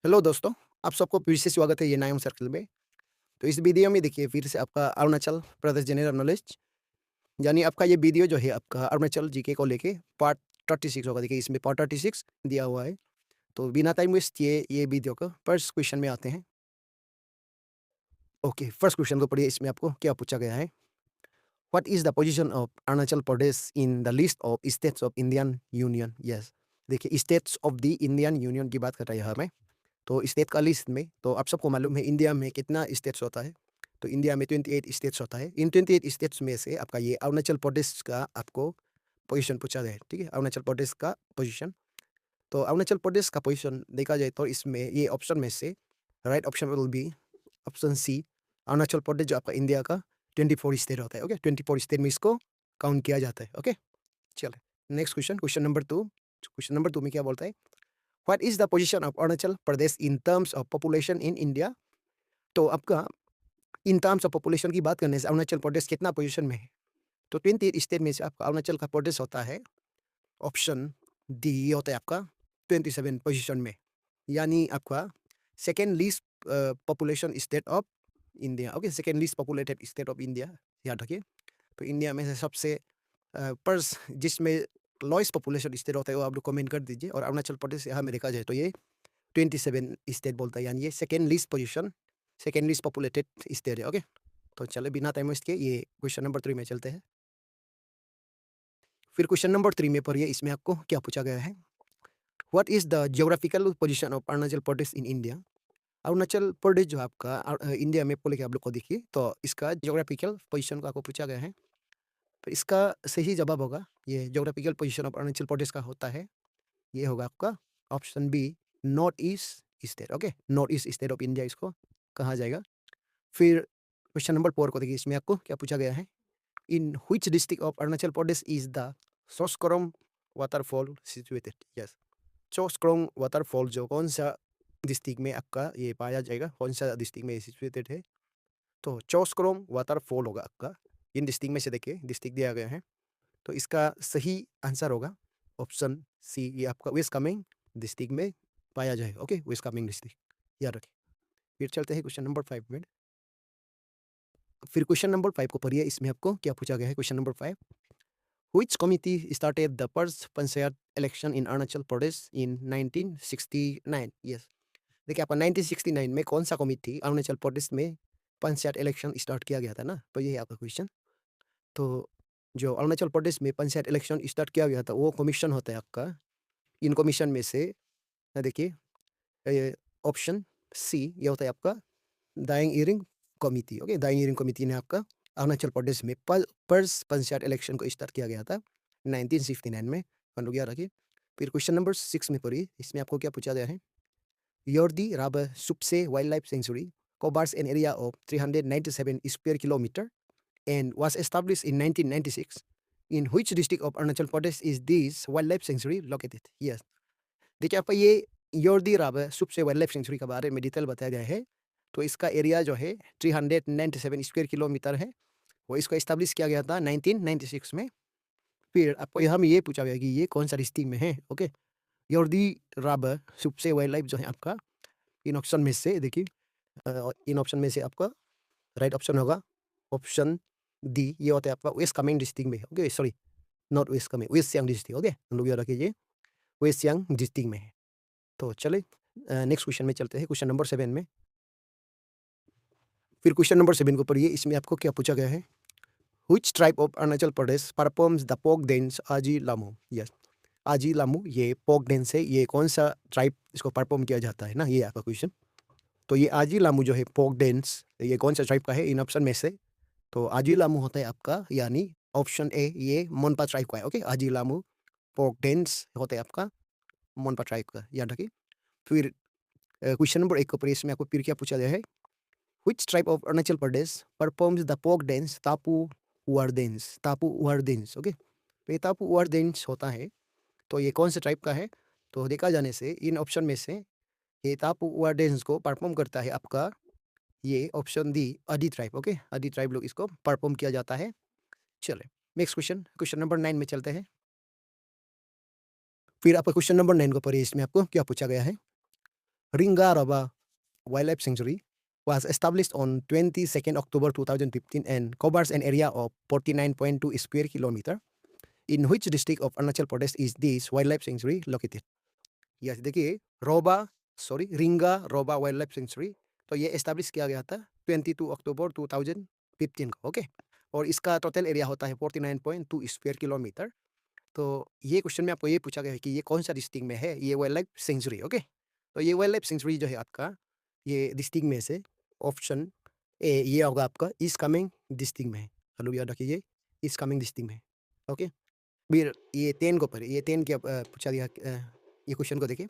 Hello दोस्तों, आप सबको फिर से स्वागत है ये नायम सर्कल में। तो इस वीडियो में देखिए फिर से आपका अरुणाचल प्रदेश जनरल नॉलेज यानी आपका ये वीडियो जो है आपका अरुणाचल जीके को लेके पार्ट 36 होगा। देखिए इसमें पार्ट 36 दिया हुआ है। तो बिना टाइम वेस्ट किए ये वीडियो का फर्स्ट क्वेश्चन में आते हैं। ओके, फर्स्ट क्वेश्चन को पढ़िए। इसमें आपको क्या पूछा गया है? What is the position of Arunachal Pradesh in the list of states of Indian union? Yes, देखिए states of the Indian union की बात कर रहा है यहाँ में। तो स्टेट का लिस्ट में तो आप सबको मालूम है इंडिया में कितना स्टेट्स होता है। तो इंडिया में 28 स्टेट्स होता है। इन 28 स्टेट्स में से आपका ये अरुणाचल प्रदेश का आपको पोजीशन पूछा गया है। ठीक है, अरुणाचल प्रदेश का पोजीशन। तो अरुणाचल प्रदेश का पोजीशन देखा जाए तो इसमें ये ऑप्शन में से right option will be option C. Arunachal Pradesh जो आपका इंडिया का 24 स्टेट होता है। ओके, 24 स्टेट में इसको काउंट किया जाता है। ओके, चले next question, question number 2। Question number 2 में क्या बोलता है? What is the position of Arunachal Pradesh in terms of population in India? तो आपका इन टर्म्स ऑफ पॉपुलेशन की बात करने से अरुणाचल प्रदेश कितना पोजीशन में है? तो 28 स्टेट में से आपका अरुणाचल का प्रदेश होता है ऑप्शन डी, ये होता है आपका 27 पोजीशन में। यानी आपका second least population state of India. Okay, second least populated state of India, याद रखिए। तो इंडिया में से सबसे पर्स जिसमें लॉइस्ट पॉपुलेशन स्टेट होता है वो आप लोग कमेंट कर दीजिए। और अरुणाचल प्रदेश यहाँ में देखा जाए तो ये 27 स्टेट बोलता है, यानी ये second least position, second least populated state है। ओके, तो चले बिना टाइम वेस्ट के ये क्वेश्चन नंबर 3 में चलते हैं। फिर क्वेश्चन नंबर 3 में पढ़िए। इसमें आपको क्या पूछा गया है? What is the geographical position of Arunachal Pradesh in India? Arunachal Pradesh जो आपका इंडिया में बोले के आप लोग को देखिए तो इसका जियोग्राफिकल पोजीशन को आपको पूछा गया है। तो इसका सही जवाब होगा, ये geographical position of Arunachal Pradesh का होता है, ये होगा आपका option B, north east state. Okay, north east state of India इसको कहा जाएगा। फिर क्वेश्चन नंबर 4 को देखिए। इसमें आपको क्या पूछा गया है? In which district of Arunachal Pradesh is the Soskarom waterfall situated? Yes, Soskarom waterfall जो कौन सा डिस्ट्रिक्ट में आपका ये पाया जाएगा, कौन सा डिस्ट्रिक्ट में सिचुएटेड है? तो चोस्करोम वाटरफॉल होगा आपका। इन डिस्ट्रिक्ट में से देखिए डिस्ट्रिक्ट दिया गया है। तो इसका सही आंसर होगा ऑप्शन सी, ये आपका वेस्ट कामेंग डिस्ट्रिक्ट में पाया जाएगा। ओके, वेस्ट कामेंग डिस्ट्रिक्ट, याद रखें। फिर चलते हैं क्वेश्चन नंबर 5 में। फिर क्वेश्चन नंबर 5 को पढ़िए। इसमें आपको क्या पूछा गया है? Question number 5, which committee started the first panchayat election in Arunachal Pradesh in 1969? Yes, देखिए आपका 1969 में कौन सा कमिटी अरुणाचल प्रदेश में पंचायत इलेक्शन स्टार्ट किया गया था ना, तो ये है आपका क्वेश्चन। तो जो अरुणाचल प्रदेश में पंचायत इलेक्शन स्टार्ट किया गया था वो कमीशन होता है आपका। इन कमीशन में से देखिए ऑप्शन सी, ये होता है आपका Daying Ering committee. Okay, Daying Ering committee ने आपका अरुणाचल प्रदेश में फर्स्ट पंचायत इलेक्शन को स्टार्ट किया गया था 1969 में। हम लोग याद रखिए। फिर क्वेश्चन नंबर 6 में पढ़िए। इसमें आपको क्या पूछा गया है? Yordi Rabe Supse wild life sanctuary covers an area of 397 square kilometer and was established in 1996. In which district of Arunachal Pradesh is this wildlife sanctuary located? Yes, देखिए आपका ये योरदी Rabe Supse wild life sanctuary के बारे में डिटेल बताया गया है। तो इसका एरिया जो है 397 स्क्वायर किलोमीटर है। वो इसको एस्टेब्लिश किया गया था 1996 में। फिर आपको यहाँ में ये पूछा गया कि ये कौन सा डिस्ट्रिक्ट में है। Okay, योरदी Rabe Supse wild life जो है आपका इन ऑप्शन में से देखिए इन ऑप्शन में से आपका राइट ऑप्शन होगा ऑप्शन डी, ये होता है आपका वेस्ट कामेंग डिस्ट्रिक्ट में। Okay, sorry, not west Kameng, west Siang district. Okay, हम लोग याद रखिए वेस्ट सियांग डिस्ट्रिक्ट में है। तो चले नेक्स्ट क्वेश्चन में चलते हैं, क्वेश्चन नंबर 7 में। फिर क्वेश्चन नंबर 7 को पढ़िए। इसमें आपको क्या पूछा गया है? Which tribe of Arunachal Pradesh performs the folk dance Aji Lamu? Yes, Aji Lamu ये फोक डांस है, ये कौन सा ट्राइब इसको परफॉर्म किया जाता है ना, ये आपका क्वेश्चन। तो ये आजी लामू जो है फोक डांस, ये कौन सा ट्राइब का है इन ऑप्शन में से? तो आजी लामू होता है आपका, यानी ऑप्शन ए, ये मोनपा ट्राइब का है। ओके, आजी लामू फोक डांस होता है आपका मोनपा ट्राइब का, याद रखिए। फिर क्वेश्चन नंबर 1 को पढ़िए। इसमें आपको फिर क्या पूछा गया है? Which tribe of Arunachal Pradesh performs the folk dance Tapu War dance? Tapu War dance. Okay, तो ये तापू उआर डांस होता है, तो ये कौन से ट्राइब का है? तो देखा जाने से इन ऑप्शन में से ये तापू उआर डांस को परफॉर्म करता है आपका ये ऑप्शन दी, अडी ट्राइब। ओके, अडी ट्राइब लोग इसको परफॉर्म किया जाता है। चले नेक्स्ट क्वेश्चन, क्वेश्चन नंबर 9 में चलते हैं। फिर आपका क्वेश्चन नंबर 9 को पढ़िए। इसमें आपको क्या पूछा गया है? Ringa Roba Wildlife Sanctuary was established on 22nd October 2015 and covers an area of 49.2 square kilometer. In which district of Arunachal Pradesh is this wildlife sanctuary located? Yes देखिए रिंगा रोबा वाइल्ड लाइफ सेंचुरी तो ये establish किया गया था 22 अक्टूबर 2015 को okay और इसका टोटल एरिया होता है 49.2 स्क्वायर किलोमीटर। तो ये क्वेश्चन में आपको ये पूछा गया है कि ये कौन सा डिस्ट्रिक्ट में है ये वाइल्ड लाइफ सेंचुरी ओके। तो ये वाइल्ड लाइफ सेंचुरी जो है आपका ये डिस्ट्रिक्ट में से ऑप्शन ए ये होगा आपका ईस्ट कामेंग डिस्ट्रिक्ट में है। हेलो याद रखिए ये ईस्ट कामेंग डिस्ट्रिक्ट में है ओके। फिर ये 10 को पढ़े ये 10 क्या पूछा गया ये क्वेश्चन को देखिए।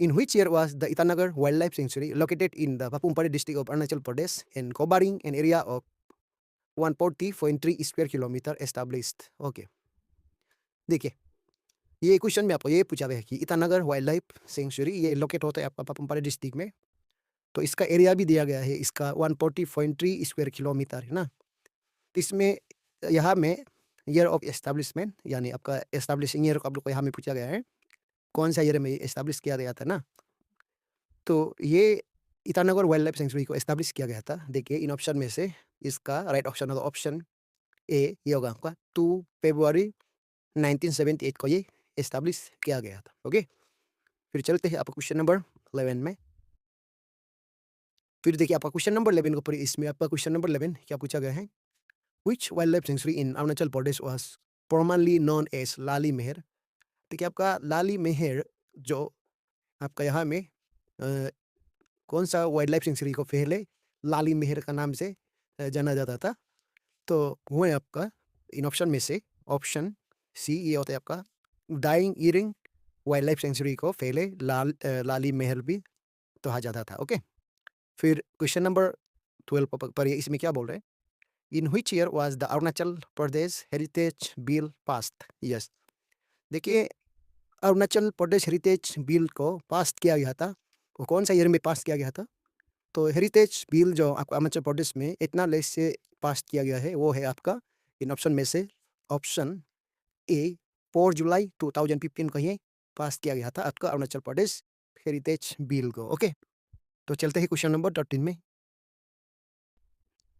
In which year was the Itanagar Wildlife Sanctuary located in the Papumpari district of Arunachal Pradesh and covering an area of 140.3 square kilometer established? Okay. देखिए ये क्वेश्चन में आपको ये पूछा गया है कि ईटानगर वाइल्ड लाइफ सेंचुरी ये लोकेट होता है आपका पापुमपारे डिस्ट्रिक्ट में। तो इसका एरिया भी दिया गया है इसका 140.3 स्क्वायर किलोमीटर है ना। तो इसमें यहाँ में ईयर ऑफ एस्टेब्लिशमेंट यानी आपका एस्टेब्लिशिंग ईयर को आप लोग को यहाँ में पूछा गया है कौन सा ईयर में एस्टेब्लिश किया गया था ना। तो ये ईटानगर वाइल्ड लाइफ सेंचुरी को एस्टेब्लिश किया गया था। देखिए इन ऑप्शन में से इसका राइट ऑप्शन होगा ऑप्शन ए ये होगा आपका 2 फरवरी 1978 को ये एस्टेब्लिश किया गया था ओके। फिर चलते हैं आपका क्वेश्चन नंबर 11 में। फिर देखिए आपका क्वेश्चन नंबर 11 को पढ़िए। इसमें आपका क्वेश्चन नंबर 11 क्या पूछा गया है which wild life sanctuary in Arunachal Pradesh was formerly known as Lali Mehar. देखिए आपका लाली मेहर जो आपका यहाँ में कौन सा वाइल्ड लाइफ सेंचुरी को पहले लाली मेहर का नाम से जाना जाता था। तो वो है आपका इन ऑप्शन में से ऑप्शन सी ये होता है आपका Daying Ering wild life sanctuary को पहले लाली मेहर भी कहा जाता था ओके। फिर क्वेश्चन नंबर 12 पर इसमें क्या बोल रहे हैं in which year was the Arunachal Pradesh heritage bill passed. Yes देखिए अरुणाचल प्रदेश हेरिटेज बिल को पास किया गया था वो कौन सा ईयर में पास किया गया था। तो हेरिटेज बिल जो आपको अरुणाचल प्रदेश में इतना लेस से पास किया गया है वो है आपका इन ऑप्शन में से ऑप्शन ए 4 जुलाई 2015 को ये पास किया गया था आपका अरुणाचल प्रदेश हेरिटेज बिल को ओके। तो चलते हैं क्वेश्चन नंबर 13 में।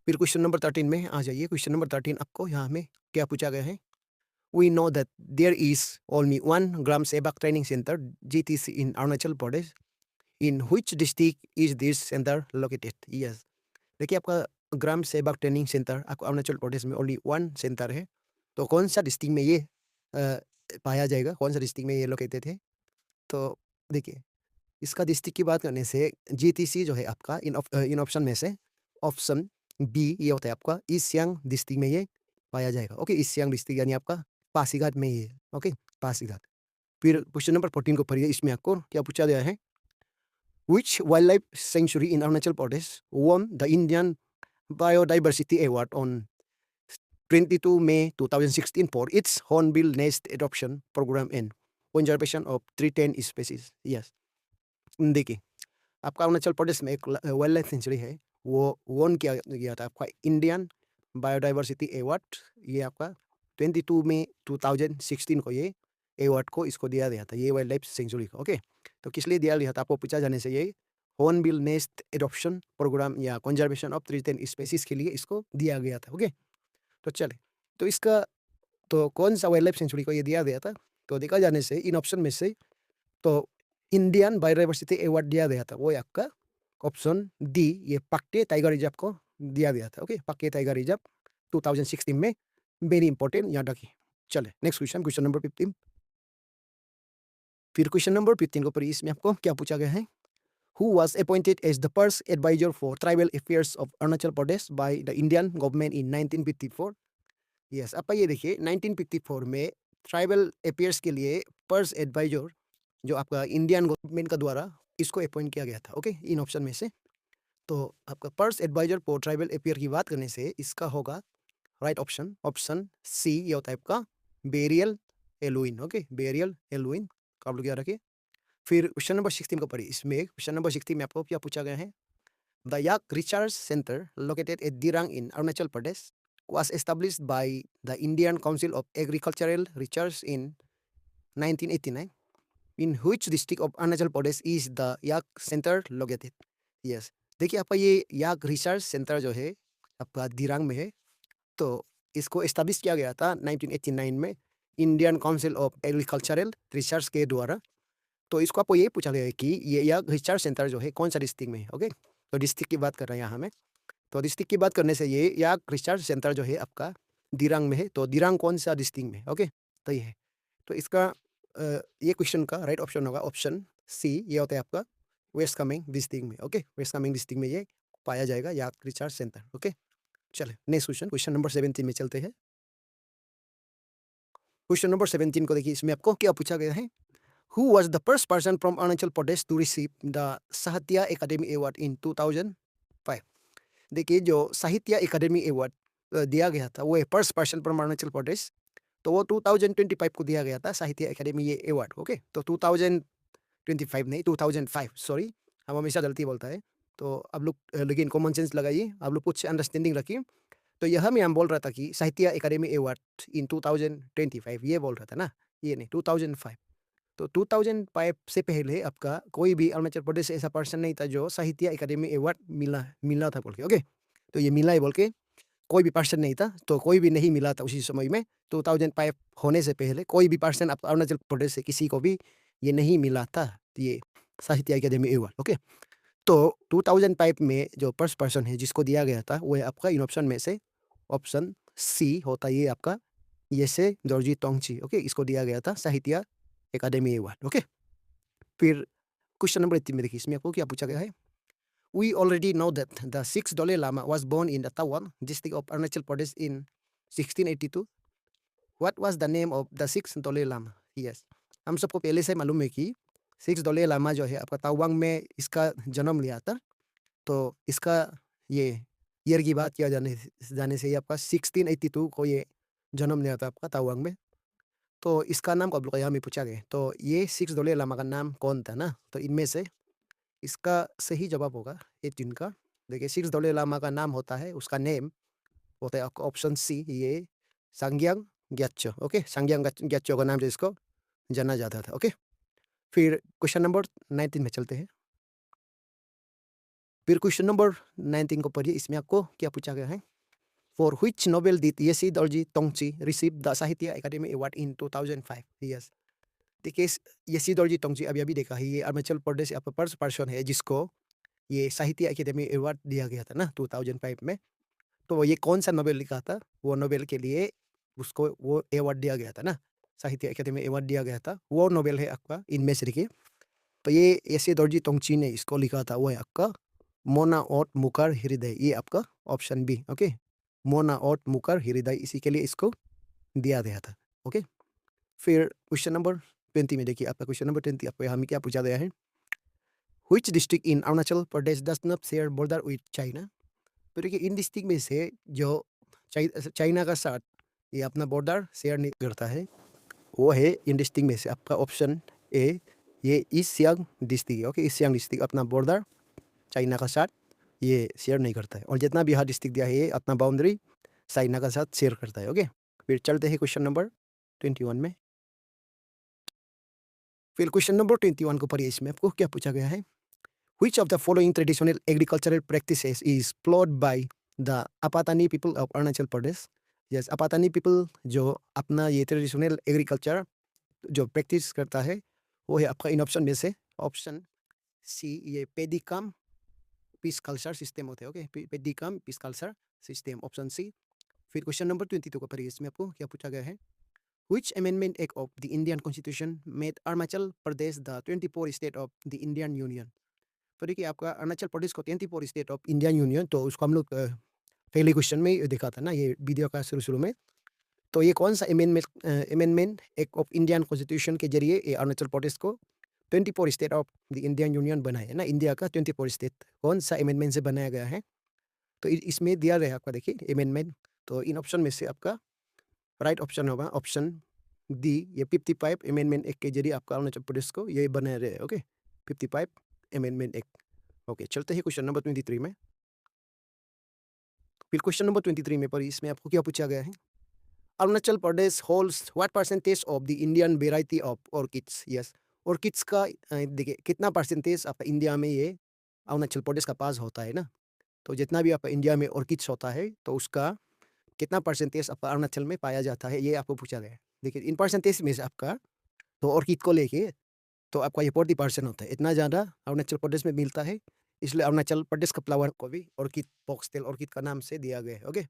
फिर क्वेश्चन नंबर 13 में आ जाइए। क्वेश्चन नंबर 13 आपको यहाँ में क्या पूछा गया है We know that there is only one Gram Sebak Training Center GTC in Arunachal Pradesh. In which district is this center located? Yes. देखिए आपका ग्राम सेवक ट्रेनिंग सेंटर आपको अरुणाचल प्रदेश में ओनली वन सेंटर है। तो कौन सा डिस्ट्रिक्ट में ये पाया जाएगा कौन सा डिस्ट्रिक्ट में ये लोकेटेड है। तो देखिए इसका डिस्ट्रिक्ट की बात करने से जीटीसी जो है आपका इन ऑप्शन में से ऑप्शन बी ये होता है आपका ईस्ट सियांग डिस्ट्रिक्ट में ये पाया जाएगा ओके। ईस्ट सियांग डिस्ट्रिक्ट यानी आपका पासीघाट में ये ओके पासीघाट। फिर क्वेश्चन नंबर 14 को पढ़िए। इसमें आपको क्या पूछा गया है Which wildlife sanctuary in Arunachal Pradesh won the Indian Biodiversity Award on 22 May 2016 for its hornbill nest adoption program and conservation of 310 species? Yes. देखिए आपका अरुणाचल प्रदेश में एक वाइल्ड लाइफ सेंचुरी है वो वॉन किया गया था आपका इंडियन बायोडाइवर्सिटी अवार्ड। ये आपका 22 मई 2016 को ये अवार्ड को इसको दिया गया था ये वाइल्ड लाइफ सेंचुरी को ओके। तो किस लिए दिया गया था आपको पूछा जाने से ये हॉर्नबिल नेस्ट एडॉप्शन प्रोग्राम या कंजर्वेशन ऑफ 310 स्पेसीज के लिए इसको दिया गया था ओके। तो चले तो इसका तो कौन सा वाइल्ड लाइफ सेंचुरी को ये दिया गया था। तो देखा जाने से इन ऑप्शन में से तो इंडियन बायोडाइवर्सिटी अवार्ड दिया गया था वो आपका ऑप्शन डी ये पक्के टाइगर रिजर्व को दिया गया था ओके। पक्के टाइगर रिजर्व 2016 में वेरी इंपॉर्टेंट याद रखिए। चले नेक्स्ट क्वेश्चन क्वेश्चन नंबर 15। फिर क्वेश्चन नंबर 15 को पढ़िए। इसमें आपको क्या पूछा गया है Who was appointed as the first advisor for tribal affairs of Arunachal Pradesh by the Indian government in 1954? Yes आपका ये देखिए 1954 में ट्राइबल अफेयर्स के लिए फर्स्ट एडवाइजर जो आपका इंडियन गवर्नमेंट का द्वारा इसको अपॉइंट किया गया था ओके इन ऑप्शन में से। तो आपका first adviser for tribal affair की बात करने से इसका होगा राइट ऑप्शन ऑप्शन सी ये होता है आपका बेरियल एलुइन ओके बेरियल एलुइन आप लोग याद रखिए। फिर क्वेश्चन नंबर 16 को पढ़िए। इसमें क्वेश्चन नंबर 16 में आपको क्या पूछा गया है the yak research centre located at Dirang in Arunachal Pradesh was established by the Indian Council of Agricultural Research in 1989. In which district of Arunachal Pradesh is the yak centre located? Yes, देखिए आपका ये याक रिसर्च सेंटर जो है आपका दिरांग में है। तो इसको एस्टैब्लिश किया गया था 1989 में Indian council of agricultural research के द्वारा। तो इसको आपको ये पूछा गया है कि ये याक रिसर्च सेंटर जो है कौन सा डिस्ट्रिक्ट में है। ओके, तो डिस्ट्रिक्ट की बात कर रहे हैं यहाँ में। तो डिस्ट्रिक्ट की बात करने से ये याक रिसर्च सेंटर जो है आपका दिरांग में है। तो दिरांग कौन सा डिस्ट्रिक्ट में है? ओके, तो ये है। तो इसका ये क्वेश्चन का राइट ऑप्शन होगा ऑप्शन सी, ये होता है आपका वेस्ट कामेंग डिस्ट्रिक्ट में। ओके, वेस्ट कामेंग डिस्ट्रिक्ट में ये पाया जाएगा याक रिसर्च सेंटर। ओके, चले नेक्स्ट क्वेश्चन, क्वेश्चन नंबर 17 में चलते हैं। क्वेश्चन नंबर 17 को देखिए, इसमें आपको क्या पूछा गया है? Who was the first person from Arunachal Pradesh to receive the Sahitya academy award in 2005? देखिए जो साहित्य एकेडमी अवार्ड दिया गया था वो फर्स्ट पर्सन फ्रॉम अरुणाचल प्रदेश, तो वो 2025 को दिया गया था साहित्य एकेडमी ये अवार्ड। ओके, तो 2025 नहीं 2005, सॉरी, हम हमेशा गलती बोलता है। तो आप लोग लेकिन कॉमन सेंस लगाइए, आप लोग कुछ अंडरस्टैंडिंग रखिए। तो यह मैं हम बोल रहा था कि साहित्य एकेडमी अवार्ड इन 2025 ये बोल रहा था ना, ये नहीं 2005। तो 2005 से पहले आपका कोई भी अरुणाचल प्रदेश से ऐसा पर्सन नहीं था जो साहित्य एकेडमी अवार्ड मिला मिला था बोल के। ओके, तो ये मिला है बोल के कोई भी पर्सन नहीं था, तो कोई भी नहीं मिला था उसी समय में। 2005 होने से पहले कोई भी पर्सन आप अरुणाचल प्रदेश से किसी को भी ये नहीं मिला था ये साहित्य एकेडमी अवार्ड। ओके, तो 2005 में जो फर्स्ट पर्सन है जिसको दिया गया था वो है आपका इन ऑप्शन में से ऑप्शन सी होता है ये आपका येसे दोरजी तोंगची। ओके, इसको दिया गया था साहित्य एकेडमी अवार्ड। ओके, फिर क्वेश्चन नंबर 18 में देखिए, इसमें आपको क्या पूछा गया है? We already know that the sixth Dalai Lama was born in the Tawang district of Arunachal Pradesh in 1682. What was the name of the sixth Dalai Lama? Yes, हम सबको पहले से मालूम है कि सिक्स दलाई लामा जो है आपका तवांग में इसका जन्म लिया था। तो इसका ये ईयर की बात किया जाने जाने से ये आपका 1682 को ये जन्म लिया था आपका तवांग में। तो इसका नाम अब यहाँ में पूछा गया, तो ये सिक्स दलाई लामा का नाम कौन था ना, तो इनमें से इसका सही जवाब होगा 18 का। देखिए सिक्स दलाई लामा का नाम होता है, उसका नेम होता है आपका ऑप्शन सी, ये सांग्यांग ग्यात्सो। ओके, सांग्यांग ग्यात्सो का नाम से इसको जाना जाता था। ओके, फिर क्वेश्चन नंबर 19 में चलते हैं। फिर क्वेश्चन नंबर 19 को पढ़िए, इसमें आपको क्या पूछा गया है? For which novel did Yeshe Dorjee Thongchi receive the Sahitya academy award in 2005? Yes, देखिए येसी दोरजी तोंगची अभी अभी देखा है, ये अरुणाचल प्रदेश आपका फर्स्ट पर्सन है जिसको ये साहित्य एकेडमी अवार्ड दिया गया था ना 2005 में। तो ये कौन सा नोवेल लिखा था, वो नोवेल के लिए उसको वो अवार्ड दिया गया था ना, साहित्य एकेडमी अवार्ड दिया गया था। वो नोवेल है आपका इनमें से देखिए, तो ये ऐसे दोरजी तोंगची ने इसको लिखा था, वो है आपका मोना ओट मुकर हृदय, ये आपका ऑप्शन बी। ओके, मोना ओट मुकर हृदय, इसी के लिए इसको दिया गया था। ओके, फिर क्वेश्चन नंबर 20 में देखिए, आपका क्वेश्चन नंबर 20 आपको यहाँ में क्या पूछा गया है? Which district in Arunachal Pradesh does not share border with China? तो देखिए इन डिस्ट्रिक्ट में से जो चाइना का साथ ये अपना बॉर्डर शेयर नहीं करता है, वो है इन डिस्ट्रिक्ट में से आपका ऑप्शन ए, ये ईस्ट सियांग डिस्ट्रिक्ट है। ओके, ईस्ट सियांग डिस्ट्रिक्ट अपना बॉर्डर चाइना का साथ ये शेयर नहीं करता है, और जितना भी यहाँ डिस्ट्रिक्ट दिया है ये अपना बाउंड्री चाइना का साथ शेयर करता है। ओके, फिर चलते हैं क्वेश्चन नंबर 21 में। फिर क्वेश्चन नंबर 21 को पढ़िए, इसमें आपको क्या पूछा गया है? Which of the following traditional agricultural practices is followed by the Apatani people of Arunachal Pradesh? Yes, Apatani people जो अपना ये ट्रेडिशनल एग्रीकल्चर जो प्रैक्टिस करता है वो है आपका इन ऑप्शन में से ऑप्शन सी, ये पेडिकम पीस कल्चर सिस्टम होते हैं। Okay, paddy cum pisciculture system, option C. फिर क्वेश्चन नंबर 22 को पढ़िए, इसमें आपको क्या पूछा गया है? Which amendment act of the Indian Constitution made Arunachal Pradesh the 24th state of the Indian Union? तो देखिए आपका अरुणाचल प्रदेश को 24 स्टेट ऑफ इंडियन यूनियन, तो उसको हम लोग पहले क्वेश्चन में ही देखा था ना ये वीडियो का शुरू में। तो ये कौन सा amendment act of Indian constitution के जरिए ये अरुणाचल प्रदेश को 24 state of the Indian union बनाया है ना, इंडिया का 24 स्टेट कौन सा अमेंडमेंट से बनाया गया है? तो इसमें दिया गया आपका देखिए अमेंडमेंट, तो इन ऑप्शन में से आपका राइट ऑप्शन होगा ऑप्शन डी, ये 55 अमेंडमेंट एक्ट के जरिए आपका अरुणाचल प्रदेश को ये बनाया गया है। Okay, 55 amendment act. ओके, चलते हैं क्वेश्चन नंबर 23 में। फिर क्वेश्चन नंबर 23 में पर इसमें आपको क्या पूछा गया है? Arunachal Pradesh holds what percentage of the Indian variety of orchids? Yes, orchids का देखिए कितना परसेंटेज आपका इंडिया में ये अरुणाचल प्रदेश का पास होता है ना। तो जितना भी आपका इंडिया में ऑर्किड्स होता है तो उसका कितना परसेंटेज आपका अरुणाचल में पाया जाता है, ये आपको पूछा गया है। देखिए इन परसेंटेज में से आपका तो ऑर्किड को लेके तो आपका ये 40% होता है। इतना ज़्यादा अरुणाचल प्रदेश में मिलता है, इसलिए अरुणाचल प्रदेश का फ्लावर को भी ऑर्किड फॉक्सटेल ऑर्किड का नाम से दिया गया है। ओके,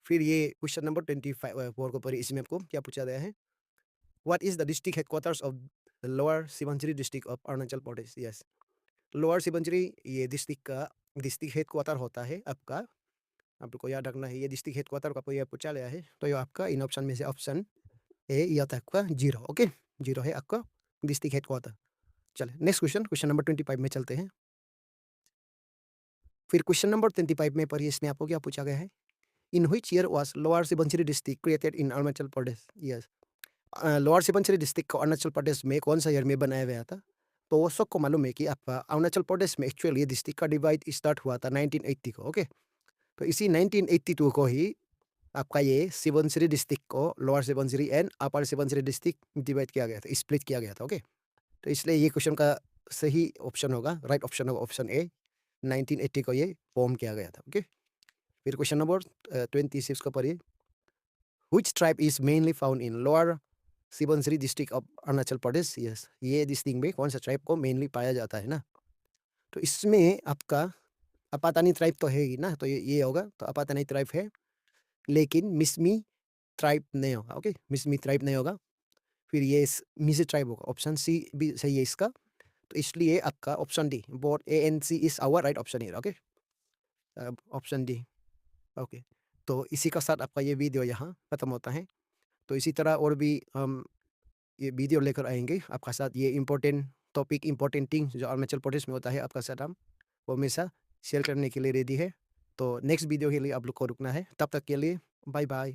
फिर ये क्वेश्चन नंबर 25 को पढ़िए। इसमें आपको क्या पूछा गया है? What is the district headquarters of the lower Subansiri district of Arunachal Pradesh? Yes, lower Subansiri ये डिस्ट्रिक्ट का डिस्ट्रिक्ट हेडक्वार्टर होता है आपका। आपको याद रखना है, ये डिस्ट्रिक्ट हेडक्वार्टर को आपको ये पूछा गया है, तो ये आपका इन ऑप्शन में से ऑप्शन ए ये होता है आपका 0। ओके, 0 है आपका डिस्ट्रिक्ट हेडक्वार्टर। चलिए नेक्स्ट क्वेश्चन, क्वेश्चन नंबर 25 में चलते हैं। फिर क्वेश्चन नंबर 25 में पढ़िए, इसमें आपको क्या पूछा गया है? In which year was lower Subansiri district created in Arunachal Pradesh? Yes, lower Subansiri district को अरुणाचल प्रदेश में कौन सा ईयर में बनाया गया था? तो वो सबको मालूम है कि आपका अरुणाचल प्रदेश में एक्चुअली ये डिस्ट्रिक्ट का डिवाइड स्टार्ट हुआ था 1980 को। ओके, तो इसी 1982 को ही आपका ये सुबनसिरी डिस्ट्रिक्ट को lower Subansiri and upper Subansiri district divide किया गया था, स्प्लिट किया गया था। ओके, तो इसलिए ये क्वेश्चन का सही ऑप्शन होगा, राइट ऑप्शन होगा ऑप्शन ए, 1980 को ये फॉर्म किया गया था। ओके, फिर क्वेश्चन नंबर 26 को पढ़िए। Which tribe is mainly found in lower Subansiri district of Arunachal Pradesh? Yes, ये डिस्ट्रिक्ट में कौन सा ट्राइब को मेनली पाया जाता है ना। तो इसमें आपका अपातानी ट्राइब तो है ही ना, तो ये होगा, तो अपातानी ट्राइब है, लेकिन मिसमी ट्राइब नहीं होगा। ओके, मिसमी ट्राइब नहीं होगा। फिर ये मिजी ट्राइब होगा, ऑप्शन सी भी सही है इसका। तो इसलिए आपका option D, both A and C is our right option here. Okay, option D. Okay, तो इसी का साथ आपका ये वीडियो यहाँ खत्म होता है। तो इसी तरह और भी हम ये वीडियो लेकर आएंगे आपका साथ, ये इंपॉर्टेंट टॉपिक, इंपॉर्टेंट थिंग्स जो अरुणाचल प्रदेश में होता है आपका साथ हम वो हमेशा शेयर करने के लिए रेडी है। तो नेक्स्ट वीडियो के लिए आप लोग को रुकना है, तब तक के लिए बाय बाय।